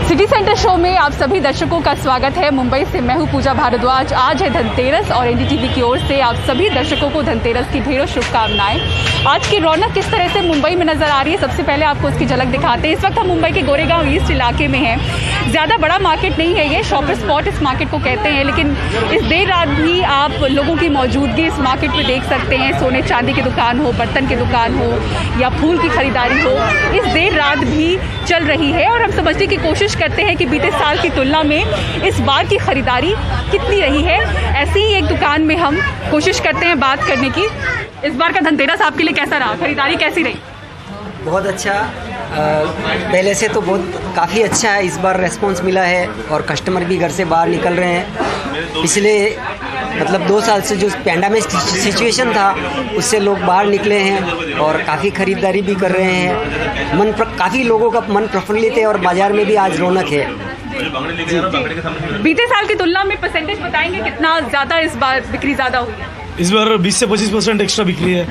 City centre show में आप सभी दर्शकों का स्वागत है। मुंबई से मैं हूं पूजा भारद्वाज। आज है धनतेरस और एनडीटीवी की ओर से आप सभी दर्शकों को धनतेरस की ढेरों शुभकामनाएं। आज की रौनक किस तरह से मुंबई में नजर आ रही है, सबसे पहले आपको उसकी झलक दिखाते हैं। इस वक्त हम मुंबई के गोरेगांव ईस्ट इलाके में हैं। ज़्यादा बड़ा मार्केट नहीं है, ये शॉपर स्पॉट इस मार्केट को कहते हैं, लेकिन इस देर रात भी आप लोगों की मौजूदगी इस मार्केट में देख सकते हैं। सोने चांदी की दुकान हो, बर्तन की दुकान हो या फूल की खरीदारी हो, इस देर रात भी चल रही है। और हम समझने की कोशिश करते हैं कि बीते साल की तुलना में इस बार की खरीदारी कितनी रही है। ऐसी ही एक दुकान में हम कोशिश करते हैं बात करने की। इस बार का धनतेरस आपके लिए कैसा रहा, खरीदारी कैसी रही? बहुत अच्छा। पहले से तो काफ़ी अच्छा है। इस बार रेस्पॉन्स मिला है और कस्टमर भी घर से बाहर निकल रहे हैं। पिछले 2 साल से जो पैंडेमिक सिचुएशन था उससे लोग बाहर निकले हैं और काफ़ी ख़रीदारी भी कर रहे हैं। काफ़ी लोगों का मन प्रफुल्लित है और बाज़ार में भी आज रौनक है। बीते साल की तुलना में परसेंटेज बताएंगे कितना ज़्यादा इस बार बिक्री ज़्यादा हुई है? इस बार 20 से 25% एक्स्ट्रा बिक्री है।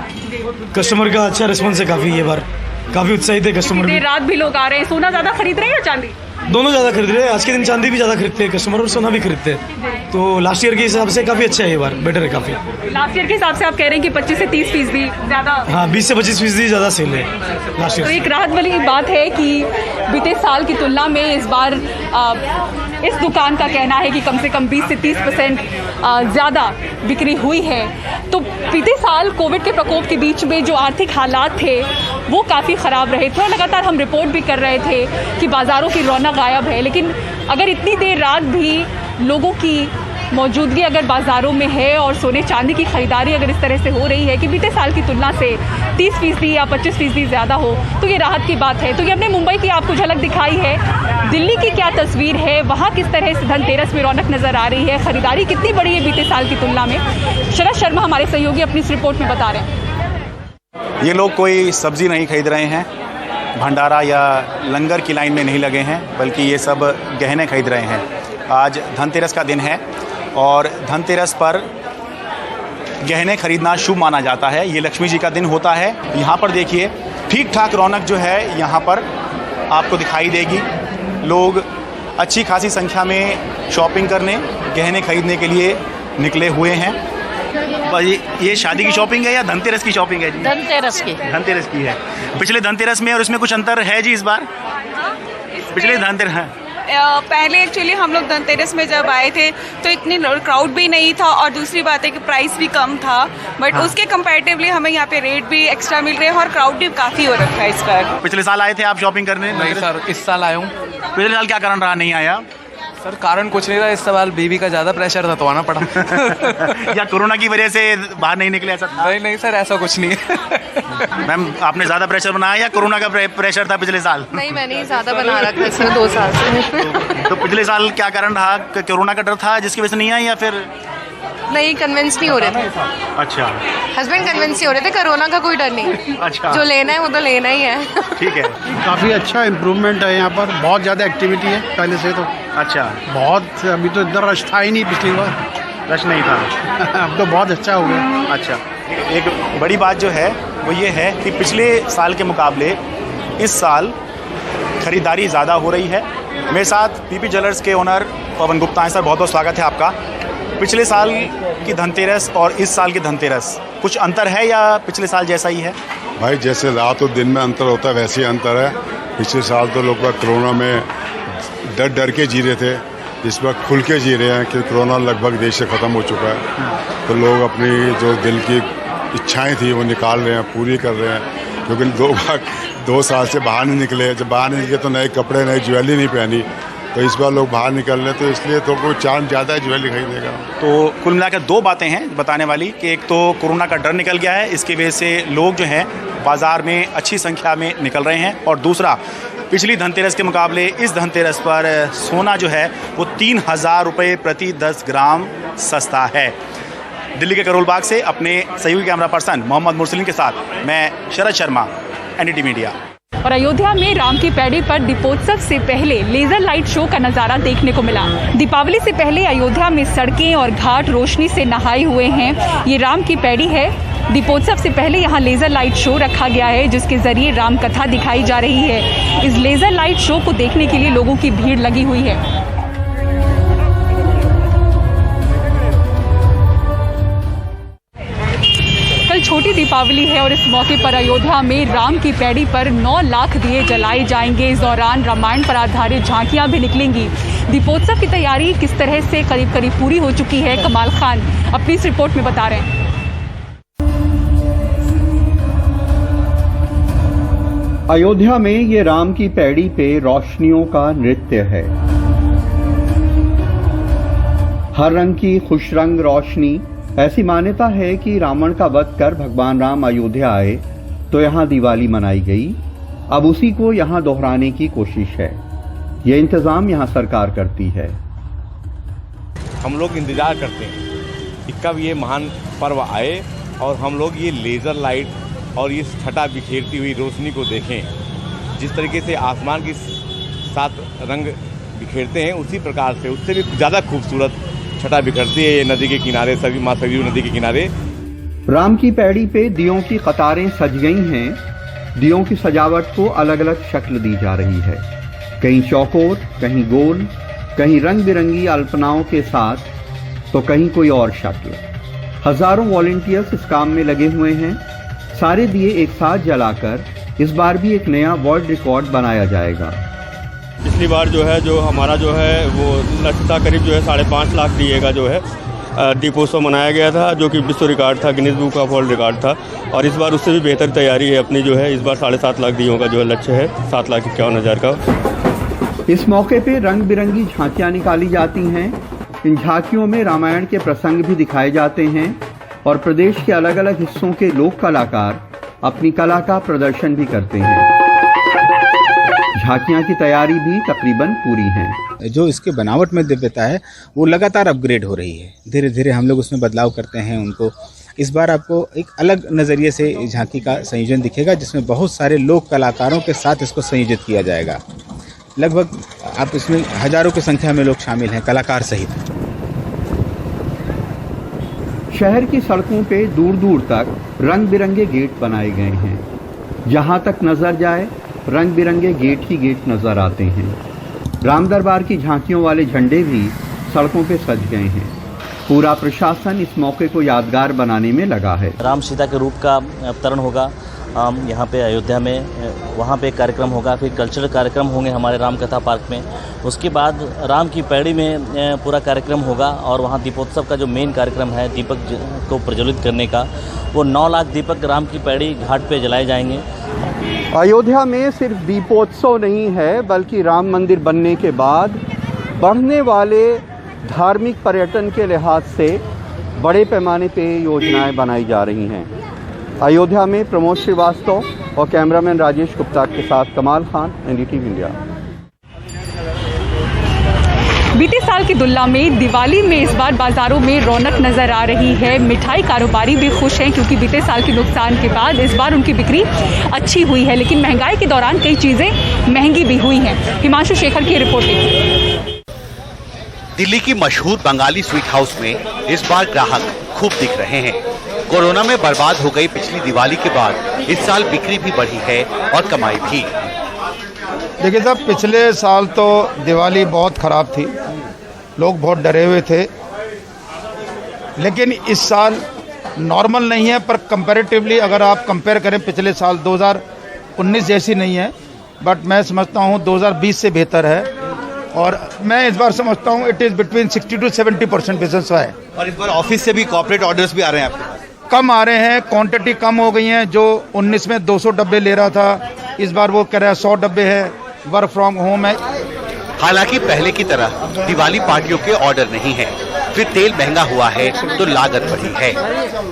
कस्टमर का अच्छा रिस्पॉन्स है काफ़ी। ये बार काफ़ी उत्साहित है कस्टमर भी। रात भी लोग आ रहे हैं। सोना ज़्यादा खरीद रहे हैं या चांदी? दोनों ज़्यादा खरीद रहे हैं। आज के दिन चांदी भी ज़्यादा खरीदते हैं कस्टमर और सोना भी खरीदते हैं। तो लास्ट ईयर के हिसाब से काफ़ी अच्छा है, ये बार बेटर है काफ़ी। लास्ट ईयर के हिसाब से आप कह रहे हैं कि 25 से 30% ज़्यादा? हाँ, 20 से 25% ज़्यादा सेल है लास्ट ईयर। तो एक राहत वाली बात है कि बीते साल की तुलना में इस बार इस दुकान का कहना है कि कम से कम 20 से 30% ज़्यादा बिक्री हुई है। तो बीते साल कोविड के प्रकोप के बीच में जो आर्थिक हालात थे वो काफ़ी ख़राब रहे थे और लगातार हम रिपोर्ट भी कर रहे थे कि बाज़ारों की रौनक गायब है। लेकिन अगर इतनी देर रात भी लोगों की मौजूदगी अगर बाज़ारों में है और सोने चांदी की ख़रीदारी अगर इस तरह से हो रही है कि बीते साल की तुलना से 30% या 25% ज़्यादा हो, तो ये राहत की बात है। तो ये हमने मुंबई की आपको झलक दिखाई है। दिल्ली की क्या तस्वीर है, वहाँ किस तरह से धनतेरस में रौनक नज़र आ रही है, ख़रीदारी कितनी बड़ी है बीते साल की तुलना में, शरद शर्मा हमारे सहयोगी अपनी इस रिपोर्ट में बता रहे हैं। ये लोग कोई सब्ज़ी नहीं खरीद रहे हैं, भंडारा या लंगर की लाइन में नहीं लगे हैं, बल्कि ये सब गहने खरीद रहे हैं। आज धनतेरस का दिन है और धनतेरस पर गहने खरीदना शुभ माना जाता है। ये लक्ष्मी जी का दिन होता है। यहाँ पर देखिए ठीक ठाक रौनक जो है यहाँ पर आपको दिखाई देगी। लोग अच्छी खासी संख्या में शॉपिंग करने, गहने खरीदने के लिए निकले हुए हैं। ये शादी की शॉपिंग है या धनतेरस की शॉपिंग है जी? धनतेरस की है। पिछले धनतेरस में और इसमें कुछ अंतर है जी इस बार? पिछले धनतेरस पहले एक्चुअली हम लोग धनतेरस में जब आए थे तो इतनी क्राउड भी नहीं था और दूसरी बात है कि प्राइस भी कम था, बट उसके कंपैरेटिवली हमें यहाँ पे रेट भी एक्स्ट्रा मिल रहे हैं और क्राउड भी काफ़ी हो रखा है इस बार। पिछले साल आए थे आप शॉपिंग करने? नहीं सर, इस साल आया हूँ। पिछले साल क्या कारण रहा नहीं आया? सर कारण कुछ नहीं था, इस साल बीवी का ज़्यादा प्रेशर था तो आना पड़ा। या कोरोना की वजह से बाहर नहीं निकले ऐसा था? नहीं सर, ऐसा कुछ नहीं है। मैम आपने ज़्यादा प्रेशर बनाया या कोरोना का प्रेशर था पिछले साल? नहीं, मैंने ज़्यादा बना रखा है 2 साल से। तो पिछले साल क्या कारण रहा? कोरोना का डर था जिसकी वजह से नहीं आया या फिर? नहीं, कन्विंस नहीं हो रहे थे। अच्छा, हस्बैंड कन्विंस नहीं हो रहे थे। कोरोना का कोई डर नहीं। अच्छा, जो लेना है वो तो लेना ही है। ठीक है। काफ़ी अच्छा इम्प्रूवमेंट है यहाँ पर। बहुत ज़्यादा एक्टिविटी है पहले से तो। अच्छा, बहुत। अभी तो इतना रश था ही नहीं, पिछली बार रश नहीं था। अब तो बहुत अच्छा हो गया। अच्छा, एक बड़ी बात जो है वो ये है कि पिछले साल के मुकाबले इस साल खरीदारी ज़्यादा हो रही है। मेरे साथ पीपी ज्वेलर्स के ओनर पवन गुप्ता हैं। सर बहुत बहुत स्वागत है आपका। पिछले साल की धनतेरस और इस साल की धनतेरस कुछ अंतर है या पिछले साल जैसा ही है? भाई जैसे रात और दिन में अंतर होता है वैसे ही अंतर है। पिछले साल तो लोग कोरोना में डर के जी रहे थे, इस बार खुल के जी रहे हैं कि कोरोना लगभग देश से ख़त्म हो चुका है। तो लोग अपनी जो दिल की इच्छाएं थी वो निकाल रहे हैं, पूरी कर रहे हैं। क्योंकि 2 साल से बाहर नहीं निकले। जब बाहर नहीं निकले तो नए कपड़े, नई ज्वेलरी नहीं पहनी। तो इस बार लोग बाहर निकल रहे हैं तो इसलिए तो कोई चांद ज़्यादा ज्वेलरी खरीदेगा। तो कुल मिलाकर 2 बातें हैं बताने वाली कि एक तो कोरोना का डर निकल गया है, इसकी वजह से लोग जो हैं बाज़ार में अच्छी संख्या में निकल रहे हैं, और दूसरा पिछली धनतेरस के मुकाबले इस धनतेरस पर सोना जो है वो 3000 रुपये प्रति 10 ग्राम सस्ता है। दिल्ली के करोल बाग से अपने सहयोगी कैमरा पर्सन मोहम्मद मुरसलीन के साथ मैं शरद शर्मा, एनडीटीवी मीडिया। और अयोध्या में राम की पैड़ी पर दीपोत्सव से पहले लेजर लाइट शो का नजारा देखने को मिला। दीपावली से पहले अयोध्या में सड़कें और घाट रोशनी से नहाए हुए हैं। ये राम की पैड़ी है। दीपोत्सव से पहले यहाँ लेजर लाइट शो रखा गया है, जिसके जरिए राम कथा दिखाई जा रही है। इस लेजर लाइट शो को देखने के लिए लोगों की भीड़ लगी हुई है। कल छोटी दीपावली है और इस मौके पर अयोध्या में राम की पैड़ी पर 9 लाख दिए जलाए जाएंगे। इस दौरान रामायण पर आधारित झांकियां भी निकलेंगी। दीपोत्सव की तैयारी किस तरह से करीब करीब पूरी हो चुकी है, कमाल खान अपनी इस रिपोर्ट में बता रहे हैं। अयोध्या में ये राम की पैड़ी पे रोशनियों का नृत्य है। हर रंग की खुश रंग रोशनी। ऐसी मान्यता है कि रावण का वध कर भगवान राम अयोध्या आए तो यहाँ दिवाली मनाई गई। अब उसी को यहाँ दोहराने की कोशिश है। ये इंतजाम यहाँ सरकार करती है। हम लोग इंतजार करते हैं कि कब ये महान पर्व आए और हम लोग ये लेजर लाइट और ये छटा बिखेरती हुई रोशनी को देखें। जिस तरीके से आसमान की 7 रंग बिखेरते हैं, उसी प्रकार से उससे भी ज़्यादा खूबसूरत छटा बिखरती है ये नदी के किनारे, सभी माँ सरयू नदी के किनारे। राम की पैड़ी पे दियों की कतारें सज गई हैं। दियों की सजावट को अलग अलग शक्ल दी जा रही है। कहीं चौकोर, कहीं गोल, कहीं रंग बिरंगी अल्पनाओं के साथ, तो कहीं कोई और शक्ल। हजारों वॉलंटियर्स इस काम में लगे हुए हैं। सारे दिए एक साथ जलाकर इस बार भी एक नया वर्ल्ड रिकॉर्ड बनाया जाएगा। पिछली बार जो है जो हमारा जो है वो लक्ष्य था करीब जो है 5.5 लाख दिए का जो है दीपोत्सव मनाया गया था, जो कि विश्व रिकॉर्ड था, Guinness book of world record था। और इस बार उससे भी बेहतर तैयारी है अपनी जो है। इस बार 7.5 लाख दियों का जो है लक्ष्य है, 7,51,000 का। इस मौके पे रंग बिरंगी झांकियां निकाली जाती हैं। इन झांकियों में रामायण के प्रसंग भी दिखाए जाते हैं और प्रदेश के अलग अलग हिस्सों के लोक कलाकार अपनी कला का प्रदर्शन भी करते हैं। झांकियां की तैयारी भी तकरीबन पूरी है। जो इसके बनावट में दिव्यता है वो लगातार अपग्रेड हो रही है। धीरे धीरे हम लोग उसमें बदलाव करते हैं उनको। इस बार आपको एक अलग नज़रिए से झांकी का संयोजन दिखेगा, जिसमें बहुत सारे लोक कलाकारों के साथ इसको संयोजित किया जाएगा। लगभग आप इसमें हजारों की संख्या में लोग शामिल हैं, कलाकार सहित। शहर की सड़कों पे दूर दूर तक रंग बिरंगे गेट बनाए गए हैं। जहां तक नजर जाए रंग बिरंगे गेट ही गेट नजर आते हैं। राम दरबार की झांकियों वाले झंडे भी सड़कों पे सज गए हैं। पूरा प्रशासन इस मौके को यादगार बनाने में लगा है। राम सीता के रूप का अवतरण होगा यहाँ पे अयोध्या में। वहाँ पे कार्यक्रम होगा, फिर कल्चरल कार्यक्रम होंगे हमारे राम कथा पार्क में। उसके बाद राम की पैड़ी में पूरा कार्यक्रम होगा और वहाँ दीपोत्सव का जो मेन कार्यक्रम है दीपक को प्रज्वलित करने का, वो 9 लाख दीपक राम की पैड़ी घाट पे जलाए जाएंगे। अयोध्या में सिर्फ दीपोत्सव नहीं है, बल्कि राम मंदिर बनने के बाद बढ़ने वाले धार्मिक पर्यटन के लिहाज से बड़े पैमाने पे योजनाएं बनाई जा रही हैं। अयोध्या में प्रमोद श्रीवास्तव और कैमरामैन राजेश गुप्ता के साथ कमाल खान, एनडीटीवी इंडिया। बीते साल की तुलना में दिवाली में इस बार बाजारों में रौनक नजर आ रही है। मिठाई कारोबारी भी खुश हैं क्योंकि बीते साल के नुकसान के बाद इस बार उनकी बिक्री अच्छी हुई है, लेकिन महंगाई के दौरान कई चीजें महंगी भी हुई हैं। हिमांशु शेखर की रिपोर्ट देखिए। दिल्ली की मशहूर बंगाली स्वीट हाउस में इस बार ग्राहक खूब दिख रहे हैं। कोरोना में बर्बाद हो गई पिछली दिवाली के बाद इस साल बिक्री भी बढ़ी है और कमाई भी। देखिए साहब, पिछले साल तो दिवाली बहुत ख़राब थी, लोग बहुत डरे हुए थे। लेकिन इस साल नॉर्मल नहीं है, पर कंपैरेटिवली अगर आप कंपेयर करें पिछले साल 2019 जैसी नहीं है, बट मैं समझता हूँ 2020 से बेहतर है। और मैं इस बार समझता हूँ it is between 60 to 70% business है। और इस बार ऑफिस से भी कॉर्पोरेट ऑर्डर्स भी आ रहे हैं आपके पास? कम आ रहे हैं, क्वांटिटी कम हो गई हैं। जो 19 में 200 डब्बे ले रहा था, इस बार वो कह रहा है 100 डब्बे है, वर्क फ्रॉम होम है। हालांकि पहले की तरह दिवाली पार्टियों के ऑर्डर नहीं है। फिर तेल महंगा हुआ है तो लागत बढ़ी है।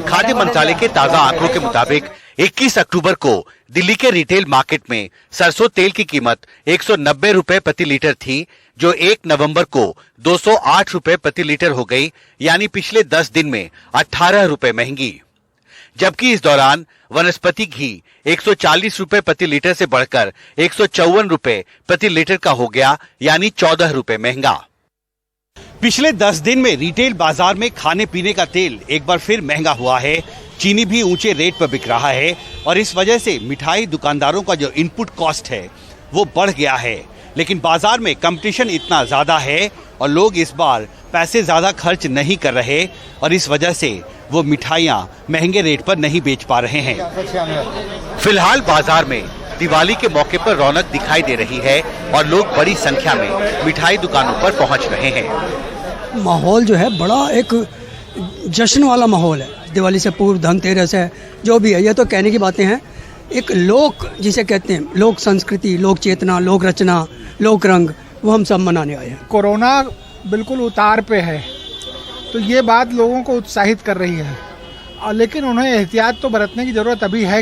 खाद्य मंत्रालय के ताजा आंकड़ों के मुताबिक 21 अक्टूबर को दिल्ली के रिटेल मार्केट में सरसों तेल की कीमत 190 रुपए प्रति लीटर थी, जो 1 नवंबर को 208 रुपए प्रति लीटर हो गई, यानी पिछले 10 दिन में 18 रुपए महंगी। जबकि इस दौरान वनस्पति घी 140 रुपए प्रति लीटर से बढ़कर 154 रुपए प्रति लीटर का हो गया, यानी 14 रुपए महंगा। पिछले 10 दिन में रिटेल बाजार में खाने पीने का तेल एक बार फिर महंगा हुआ है। चीनी भी ऊंचे रेट पर बिक रहा है और इस वजह से मिठाई दुकानदारों का जो इनपुट कॉस्ट है वो बढ़ गया है। लेकिन बाजार में कंपटीशन इतना ज्यादा है और लोग इस बार पैसे ज्यादा खर्च नहीं कर रहे और इस वजह से वो मिठाइयाँ महंगे रेट पर नहीं बेच पा रहे हैं। फिलहाल बाजार में दिवाली के मौके पर रौनक दिखाई दे रही है और लोग बड़ी संख्या में मिठाई दुकानों पर पहुंच रहे हैं। माहौल जो है बड़ा एक जश्न वाला माहौल है। दिवाली से पूर्व धनतेरस है, जो भी है, ये तो कहने की बातें हैं। एक लोक जिसे कहते हैं, लोक संस्कृति, लोक चेतना, लोक रचना, लोक रंग, वो हम सब मनाने आए हैं। कोरोना बिल्कुल उतार पे है तो ये बात लोगों को उत्साहित कर रही है, लेकिन उन्हें एहतियात तो बरतने की जरूरत अभी है।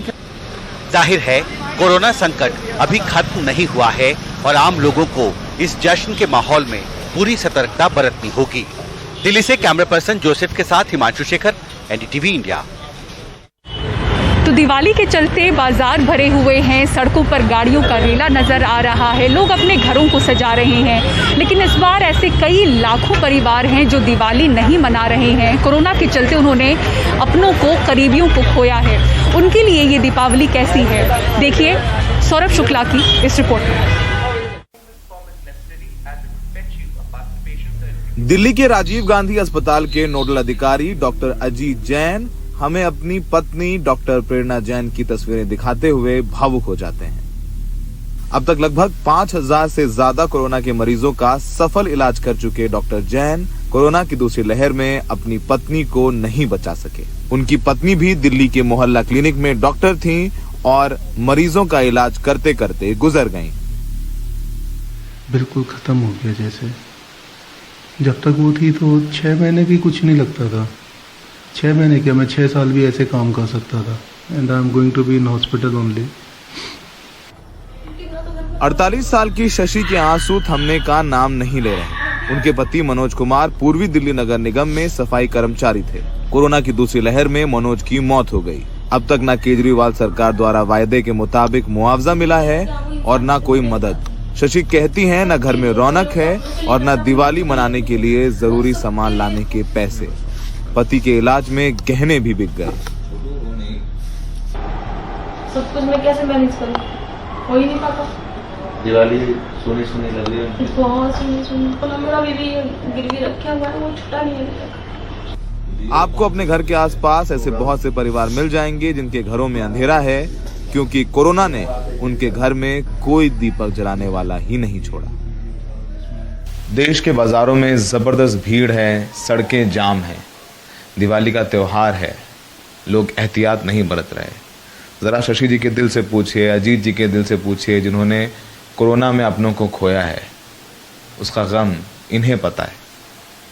जाहिर है कोरोना संकट अभी खत्म नहीं हुआ है और आम लोगों को इस जश्न के माहौल में पूरी सतर्कता बरतनी होगी। दिल्ली से कैमरा पर्सन जोसेफ के साथ हिमांशु शेखर, एनडीटीवी इंडिया। तो दिवाली के चलते बाजार भरे हुए हैं, सड़कों पर गाड़ियों का रेला नजर आ रहा है, लोग अपने घरों को सजा रहे हैं। लेकिन इस बार ऐसे कई लाखों परिवार हैं जो दिवाली नहीं मना रहे हैं। कोरोना के चलते उन्होंने अपनों को, करीबियों को खोया है। उनके लिए ये दीपावली कैसी है, देखिए सौरभ शुक्ला की इस रिपोर्ट में। दिल्ली के राजीव गांधी अस्पताल के नोडल अधिकारी डॉक्टर अजीत जैन हमें अपनी पत्नी डॉक्टर प्रेरणा जैन की तस्वीरें दिखाते हुए भावुक हो जाते हैं। अब तक लगभग 5000 से ज्यादा कोरोना के मरीजों का सफल इलाज कर चुके डॉक्टर जैन कोरोना की दूसरी लहर में अपनी पत्नी को नहीं बचा सके। उनकी पत्नी भी दिल्ली के मोहल्ला क्लिनिक में डॉक्टर थीं और मरीजों का इलाज करते करते गुजर गईं। बिल्कुल खत्म हो गया जैसे। जब तक वो थी तो 6 महीने भी कुछ नहीं लगता था। 6 महीने क्या, मैं 6 साल भी ऐसे काम कर सकता था। And I am going to be in hospital only. 48 साल की शशि के आंसू थमने का नाम नहीं ले रहे। उनके पति मनोज कुमार पूर्वी दिल्ली नगर निगम में सफाई कर्मचारी थे। कोरोना की दूसरी लहर में मनोज की मौत हो गई। अब तक न केजरीवाल सरकार द्वारा वायदे के मुताबिक मुआवजा मिला है और न कोई मदद। शशि कहती हैं न घर में रौनक है और न दिवाली मनाने के लिए जरूरी सामान लाने के पैसे। पति के इलाज में गहने भी बिक गए। सब कुछ मैं कैसे मैनेज करूं, हो ही नहीं पाता। दिवाली सोनी सोनी लग रही है, बहुत सोनी सोनी। तो मेरा बेबी गिरवी रखा हुआ है, वो छुट्टा नहीं है। आपको अपने घर के आसपास ऐसे बहुत से परिवार मिल जाएंगे जिनके घरों में अंधेरा है, क्योंकि कोरोना ने उनके घर में कोई दीपक जलाने वाला ही नहीं छोड़ा। देश के बाजारों में जबरदस्त भीड़ है, सड़कें जाम हैं। दिवाली का त्योहार है, लोग एहतियात नहीं बरत रहे। ज़रा शशि जी के दिल से पूछिए, अजीत जी के दिल से पूछिए, जिन्होंने कोरोना में अपनों को खोया है, उसका गम इन्हें पता है।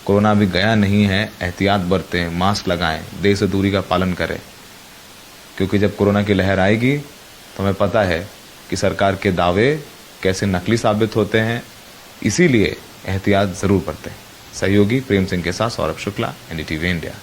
कोरोना अभी गया नहीं है, एहतियात बरतें, मास्क लगाएं, देह से दूरी का पालन करें, क्योंकि जब कोरोना की लहर आएगी तो हमें पता है कि सरकार के दावे कैसे नकली साबित होते हैं। इसीलिए एहतियात ज़रूर बरतें। सहयोगी प्रेम सिंह के साथ सौरभ शुक्ला, एनडीटीवी इंडिया।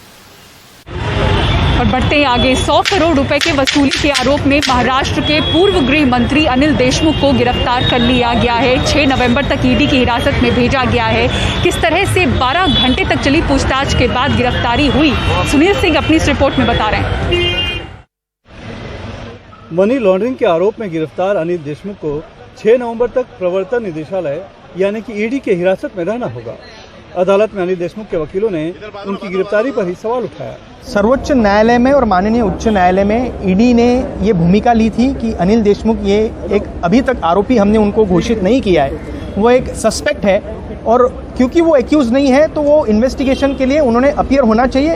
और बढ़ते आगे, 100 करोड़ रुपए के वसूली के आरोप में महाराष्ट्र के पूर्व गृह मंत्री अनिल देशमुख को गिरफ्तार कर लिया गया है। 6 नवंबर तक ईडी की हिरासत में भेजा गया है। किस तरह से 12 घंटे तक चली पूछताछ के बाद गिरफ्तारी हुई, सुनील सिंह अपनी इस रिपोर्ट में बता रहे हैं। मनी लॉन्ड्रिंग के आरोप में गिरफ्तार अनिल देशमुख को 6 नवंबर तक प्रवर्तन निदेशालय यानी कि ईडी के हिरासत में रहना होगा। अदालत में अनिल देशमुख के वकीलों ने उनकी गिरफ्तारी पर ही सवाल उठाया। सर्वोच्च न्यायालय में और माननीय उच्च न्यायालय में ईडी ने ये भूमिका ली थी कि अनिल देशमुख ये एक अभी तक आरोपी हमने उनको घोषित नहीं किया है, वो एक सस्पेक्ट है और क्योंकि वो एक्यूज नहीं है तो वो इन्वेस्टिगेशन के लिए उन्होंने अपीयर होना चाहिए,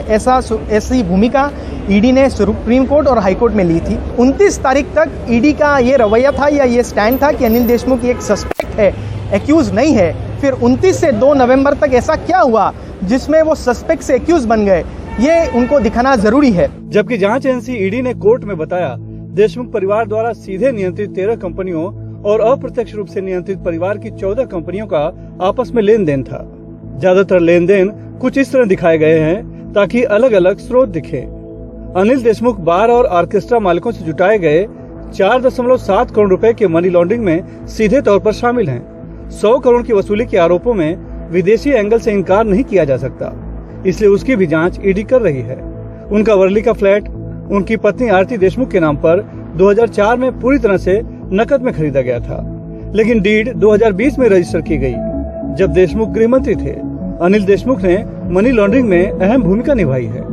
ऐसी भूमिका ईडी ने सुप्रीम कोर्ट और हाई कोर्ट में ली थी। 29 तारीख तक ईडी का ये रवैया था या ये स्टैंड था कि अनिल देशमुख एक सस्पेक्ट है, एक्यूज नहीं है। फिर 29 से 2 नवंबर तक ऐसा क्या हुआ जिसमें वो सस्पेक्ट से एक्यूज बन गए, ये उनको दिखाना जरूरी है। जबकि जांच एजेंसी ईडी ने कोर्ट में बताया देशमुख परिवार द्वारा सीधे नियंत्रित 13 कंपनियों और अप्रत्यक्ष रूप से नियंत्रित परिवार की 14 कंपनियों का आपस में लेन देन था। ज्यादातर लेन देन कुछ इस तरह दिखाए गए हैं ताकि अलग अलग स्रोत दिखे। अनिल देशमुख बार और ऑर्केस्ट्रा मालिकों से जुटाए गए 4.7 करोड़ रुपए के मनी लॉन्ड्रिंग में सीधे तौर पर शामिल हैं। 100 करोड़ की वसूली के आरोपों में विदेशी एंगल से इनकार नहीं किया जा सकता, इसलिए उसकी भी जांच ईडी कर रही है। उनका वर्ली का फ्लैट उनकी पत्नी आरती देशमुख के नाम पर 2004 में पूरी तरह से नकद में खरीदा गया था, लेकिन डीड 2020 में रजिस्टर की गई, जब देशमुख गृह मंत्री थे। अनिल देशमुख ने मनी लॉन्ड्रिंग में अहम भूमिका निभाई है।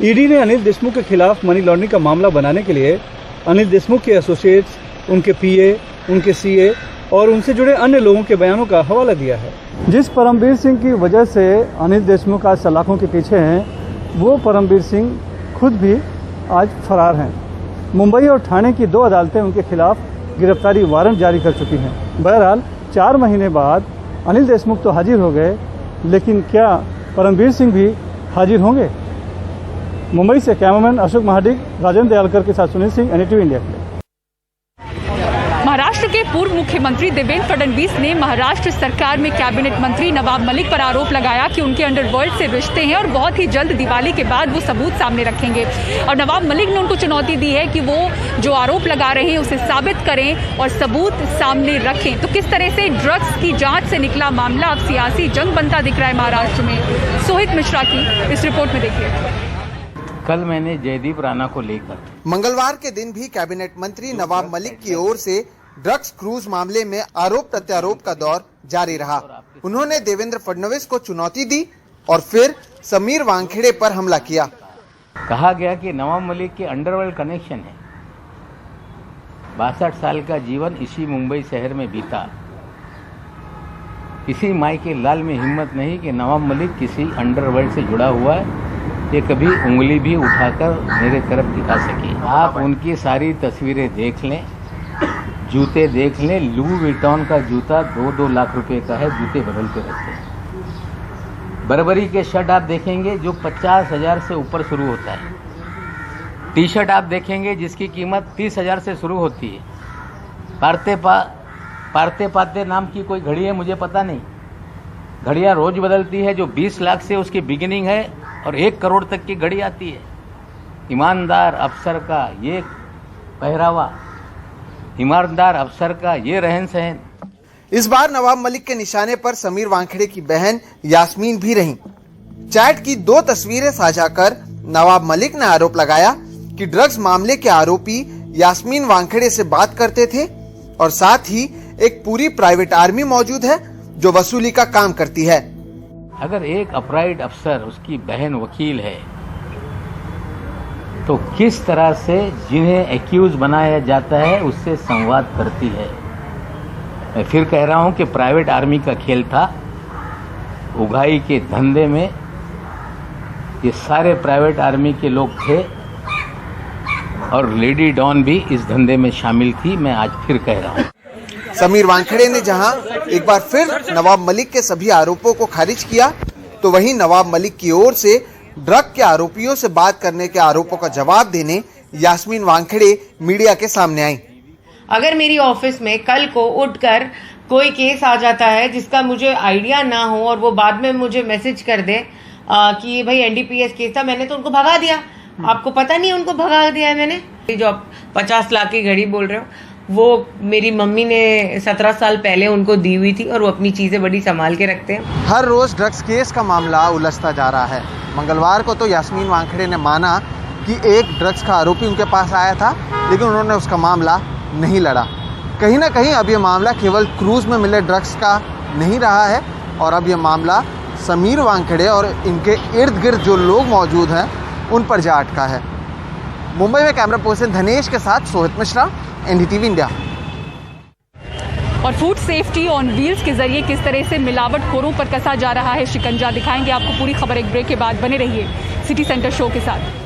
ईडी ने अनिल देशमुख के खिलाफ मनी लॉन्ड्रिंग का मामला बनाने के लिए अनिल देशमुख के एसोसिएट्स, उनके पीए, उनके सीए और उनसे जुड़े अन्य लोगों के बयानों का हवाला दिया है। जिस परमवीर सिंह की वजह से अनिल देशमुख आज सलाखों के पीछे हैं, वो परमवीर सिंह खुद भी आज फरार हैं। मुंबई और ठाणे की 2 अदालतें उनके खिलाफ गिरफ्तारी वारंट जारी कर चुकी हैं। बहरहाल 4 महीने बाद अनिल देशमुख तो हाजिर हो गए, लेकिन क्या परमवीर सिंह भी हाजिर होंगे? मुंबई से कैमरामैन अशोक महाडिक, राजेंद्र दयालकर के साथ सुनील सिंह, NDTV इंडिया के लिए। महाराष्ट्र के पूर्व मुख्यमंत्री देवेंद्र फडणवीस ने महाराष्ट्र सरकार में कैबिनेट मंत्री नवाब मलिक पर आरोप लगाया कि उनके अंडरवर्ल्ड से रिश्ते हैं और बहुत ही जल्द दिवाली के बाद वो सबूत सामने रखेंगे। और नवाब मलिक ने उनको चुनौती दी है कि वो जो आरोप लगा रहे हैं उसे साबित करें और सबूत सामने रखें। तो किस तरह से ड्रग्स की जांच से निकला मामला अब सियासी जंग बनता दिख रहा है महाराष्ट्र में, सोहित मिश्रा की इस रिपोर्ट में देखिए। कल मैंने जयदीप राणा को लेकर मंगलवार के दिन भी कैबिनेट मंत्री नवाब मलिक की ओर से ड्रग्स क्रूज मामले में आरोप प्रत्यारोप का दौर जारी रहा। उन्होंने देवेंद्र फडणवीस को चुनौती दी और फिर समीर वानखेड़े पर हमला किया। कहा गया कि नवाब मलिक के अंडरवर्ल्ड कनेक्शन है। 62 साल का जीवन इसी मुंबई शहर में बीता। किसी माई के लाल में हिम्मत नहीं कि नवाब मलिक किसी अंडरवर्ल्ड से जुड़ा हुआ है, ये कभी उंगली भी उठाकर मेरे तरफ दिखा सके। आप उनकी सारी तस्वीरें देख लें, जूते देख लें। लू विटॉन का जूता 2-2 लाख रुपए का है, जूते बदलते रहते हैं। बर्बरी के शर्ट आप देखेंगे जो 50,000 से ऊपर शुरू होता है। टी शर्ट आप देखेंगे जिसकी कीमत 30,000 से शुरू होती है। पारते पाते नाम की कोई घड़ी है, मुझे पता नहीं। घड़ियाँ रोज बदलती है, जो 20 लाख से उसकी बिगिनिंग है और 1 करोड़ तक की घड़ी आती है। ईमानदार अफसर का ये पहरावा, ईमानदार अफसर का ये रहन सहन। इस बार नवाब मलिक के निशाने पर समीर वानखेड़े की बहन यास्मीन भी रहीं। चैट की 2 तस्वीरें साझा कर नवाब मलिक ने आरोप लगाया कि ड्रग्स मामले के आरोपी यास्मीन वानखेड़े से बात करते थे और साथ ही एक पूरी प्राइवेट आर्मी मौजूद है जो वसूली का काम करती है। अगर एक अपराइट अफसर, उसकी बहन वकील है, तो किस तरह से जिन्हें एक्यूज बनाया जाता है उससे संवाद करती है। मैं फिर कह रहा हूं कि प्राइवेट आर्मी का खेल था। उगाई के धंधे में ये सारे प्राइवेट आर्मी के लोग थे और लेडी डॉन भी इस धंधे में शामिल थी। मैं आज फिर कह रहा हूं। समीर वानखेड़े ने जहां एक बार फिर नवाब मलिक के सभी आरोपों को खारिज किया, तो वहीं नवाब मलिक की ओर से ड्रग के आरोपियों से बात करने के आरोपों का जवाब देने यास्मीन वानखेड़े मीडिया के सामने आई। अगर मेरी ऑफिस में कल को उठकर कोई केस आ जाता है जिसका मुझे आइडिया ना हो और वो बाद में मुझे मैसेज कर दे कि भाई NDPS केस था, मैंने तो उनको भगा दिया। आपको पता नहीं उनको भगा दिया है मैंने। जो 50 लाख की घड़ी बोल रहे हो, वो मेरी मम्मी ने 17 साल पहले उनको दी हुई थी और वो अपनी चीजें बड़ी संभाल के रखते हैं। हर रोज ड्रग्स केस का मामला उलझता जा रहा है। मंगलवार को तो यास्मीन वानखेड़े ने माना कि एक ड्रग्स का आरोपी उनके पास आया था, लेकिन उन्होंने उसका मामला नहीं लड़ा। कहीं ना कहीं अब ये मामला केवल क्रूज में मिले ड्रग्स का नहीं रहा है और अब ये मामला समीर वानखेड़े और इनके इर्द गिर्द जो लोग मौजूद हैं उन पर जा अटका है। मुंबई में कैमरा पर्सन धनेश के साथ सोहित मिश्रा, NDTV इंडिया। और फूड सेफ्टी ऑन व्हील्स के जरिए किस तरह से मिलावटखोरों पर कसा जा रहा है शिकंजा, दिखाएंगे आपको पूरी खबर एक ब्रेक के बाद। बने रहिए सिटी सेंटर शो के साथ।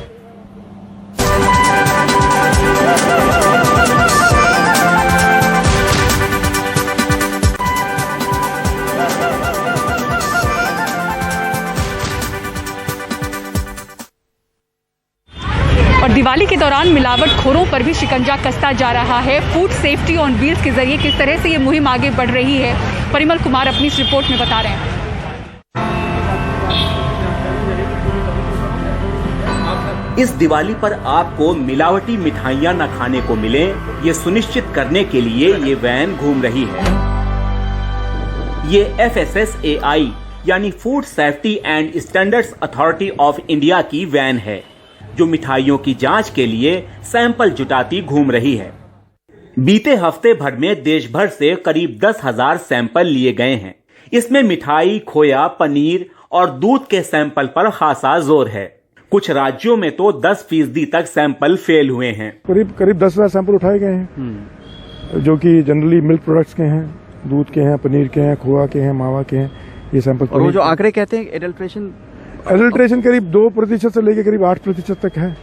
और दिवाली के दौरान मिलावटखोरों पर भी शिकंजा कसता जा रहा है। फूड सेफ्टी ऑन व्हील्स के जरिए किस तरह से ये मुहिम आगे बढ़ रही है, परिमल कुमार अपनी इस रिपोर्ट में बता रहे हैं। इस दिवाली पर आपको मिलावटी मिठाइयां न खाने को मिले, ये सुनिश्चित करने के लिए ये वैन घूम रही है। ये FSSAI यानी food safety and standards authority of India की वैन है, जो मिठाइयों की जांच के लिए सैंपल जुटाती घूम रही है। बीते हफ्ते भर में देश भर से करीब 10,000 सैंपल लिए गए हैं। इसमें मिठाई, खोया, पनीर और दूध के सैंपल पर खासा जोर है। कुछ राज्यों में तो 10% तक सैंपल फेल हुए हैं। करीब 10,000 सैंपल उठाए गए हैं, जो कि जनरली मिल्क प्रोडक्ट्स के हैं, दूध के हैं, पनीर के हैं, खोआ के हैं, मावा के हैं, ये सैंपल। और वो जो आंकड़े कहते हैं एडल्ट्रेशन करीब 2% से लेकर करीब 8% तक है।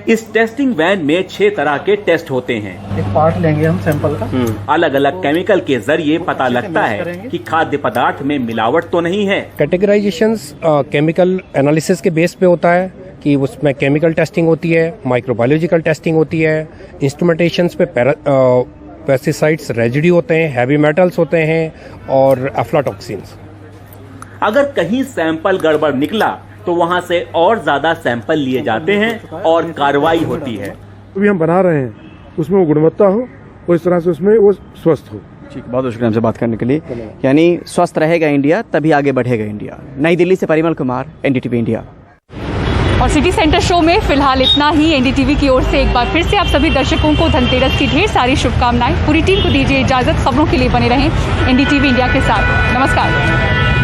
इस टेस्टिंग वैन में 6 तरह के टेस्ट होते हैं। एक पार्ट लेंगे हम सैंपल का। अलग अलग केमिकल के जरिए पता लगता है कि खाद्य पदार्थ में मिलावट तो नहीं है। कैटेगराइजेशंस केमिकल एनालिसिस के बेस पे होता है कि उसमें केमिकल टेस्टिंग होती है, माइक्रोबायोलॉजिकल टेस्टिंग होती है, इंस्ट्रूमेंटेशंस पे पेस्टिसाइड्स रेजिड्यू होते हैं, हैवी मेटल्स होते हैं और अफ्लाटॉक्सिन्स। अगर कहीं सैंपल गड़बड़ निकला तो वहां से और ज्यादा सैंपल लिए जाते हैं और कार्रवाई होती है। अभी हम बना रहे हैं उसमें वो गुणवत्ता हो और इस तरह से उसमें वो स्वस्थ हो। ठीक, बहुत शुक्रिया हमसे बात करने के लिए। यानी स्वस्थ रहेगा इंडिया तभी आगे बढ़ेगा इंडिया। नई दिल्ली से परिमल कुमार, NDTV इंडिया। और सिटी सेंटर शो में फिलहाल इतना ही। NDTV की ओर से एक बार फिर से आप सभी दर्शकों को धनतेरस की ढेर सारी शुभकामनाएं। पूरी टीम को दीजिए इजाजत। खबरों के लिए बने रहें NDTV इंडिया के साथ। नमस्कार।